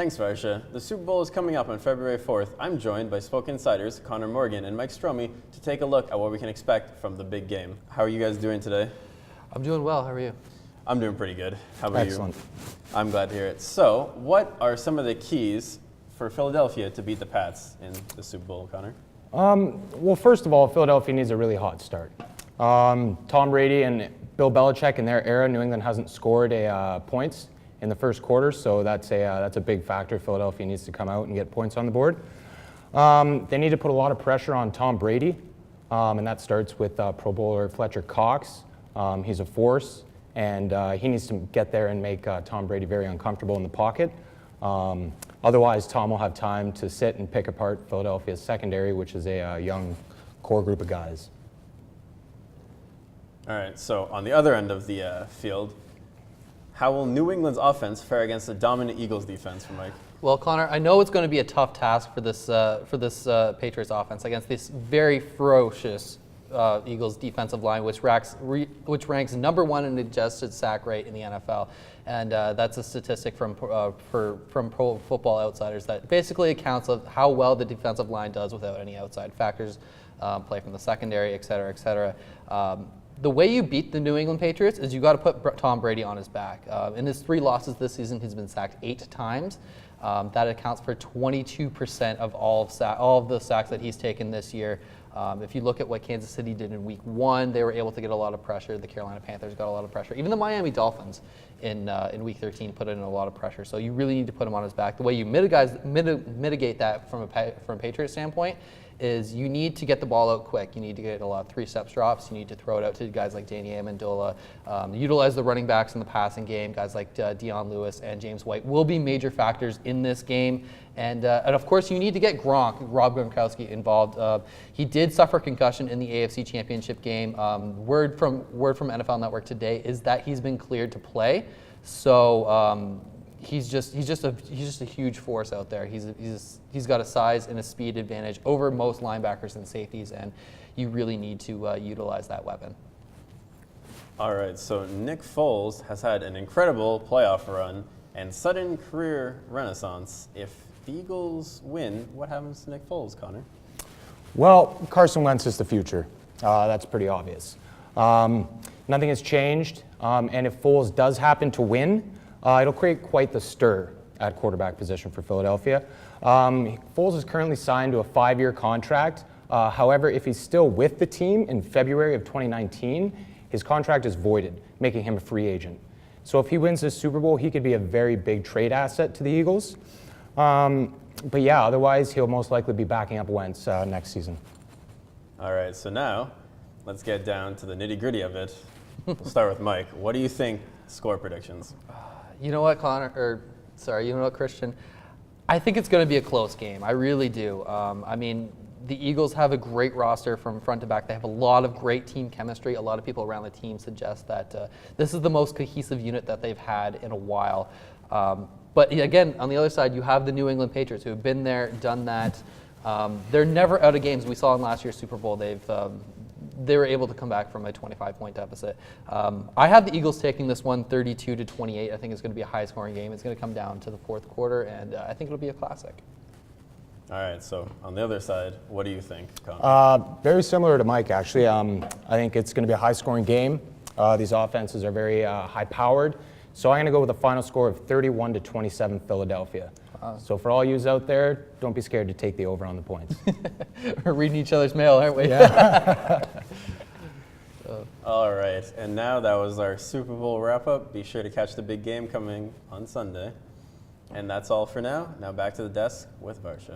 Thanks, Varsha. The Super Bowl is coming up on February 4th. I'm joined by Spoke Insiders Connor Morgan and Mike Stromme to take a look at what we can expect from the big game. How are you guys doing today? I'm doing well. How are you? I'm doing pretty good. How about Excellent. you? I'm glad to hear it. So, what are some of the keys for Philadelphia to beat the Pats in the Super Bowl, Connor? Well, first of all, Philadelphia needs a really hot start. Tom Brady and Bill Belichick in their era, New England hasn't scored points in the first quarter, so that's a big factor. Philadelphia needs to come out and get points on the board. They need to put a lot of pressure on Tom Brady, and that starts with Pro Bowler Fletcher Cox. He's a force, and he needs to get there and make Tom Brady very uncomfortable in the pocket. Otherwise, Tom will have time to sit and pick apart Philadelphia's secondary, which is a young core group of guys. All right, so on the other end of the field, how will New England's offense fare against the dominant Eagles defense for Mike? Well, Connor, I know it's going to be a tough task for this Patriots offense against this very ferocious Eagles defensive line, which ranks #1 in adjusted sack rate in the NFL, and that's a statistic from Pro Football Outsiders that basically accounts of how well the defensive line does without any outside factors, play from the secondary, et cetera, et cetera. The way you beat the New England Patriots is you got to put Tom Brady on his back. In his 3 losses this season, he's been sacked 8 times. That accounts for 22% of all of the sacks that he's taken this year. If you look at what Kansas City did in Week 1, they were able to get a lot of pressure. The Carolina Panthers got a lot of pressure. Even the Miami Dolphins in Week 13 put in a lot of pressure. So you really need to put him on his back. The way you mitigate that from a Patriots standpoint is you need to get the ball out quick. You need to get a lot of 3-step drops. You need to throw it out to guys like Danny Amendola. Utilize the running backs in the passing game. Guys like Dion Lewis and James White will be major factors in this game. And of course, you need to get Rob Gronkowski involved. He did suffer concussion in the AFC Championship game. Word from NFL Network today is that he's been cleared to play. So he's just a huge force out there. He's got a size and a speed advantage over most linebackers and safeties, and you really need to utilize that weapon. All right, so Nick Foles has had an incredible playoff run and sudden career renaissance. If the Eagles win, what happens to Nick Foles, Connor? Well, Carson Wentz is the future. That's pretty obvious. Nothing has changed, and if Foles does happen to win, it'll create quite the stir at quarterback position for Philadelphia. Foles is currently signed to a 5-year contract. However, if he's still with the team in February of 2019, his contract is voided, making him a free agent. So if he wins this Super Bowl, he could be a very big trade asset to the Eagles. But yeah, otherwise, he'll most likely be backing up Wentz next season. All right, so now let's get down to the nitty-gritty of it. We'll start with Mike. What do you think score predictions? You know what, you know what, Christian? I think it's going to be a close game. I really do. I mean, the Eagles have a great roster from front to back. They have a lot of great team chemistry. A lot of people around the team suggest that this is the most cohesive unit that they've had in a while. But again, on the other side, you have the New England Patriots who have been there, done that. They're never out of games. We saw in last year's Super Bowl, they were able to come back from a 25-point deficit. I have the Eagles taking this one 32-28. I think it's going to be a high-scoring game. It's going to come down to the 4th quarter, and I think it'll be a classic. All right, so on the other side, what do you think, Connor? Very similar to Mike, actually. I think it's going to be a high-scoring game. These offenses are very high-powered. So I'm going to go with a final score of 31-27 Philadelphia. So for all yous out there, don't be scared to take the over on the points. We're reading each other's mail, aren't we? Yeah. All right, and now that was our Super Bowl wrap-up. Be sure to catch the big game coming on Sunday. And that's all for now. Now back to the desk with Varsha.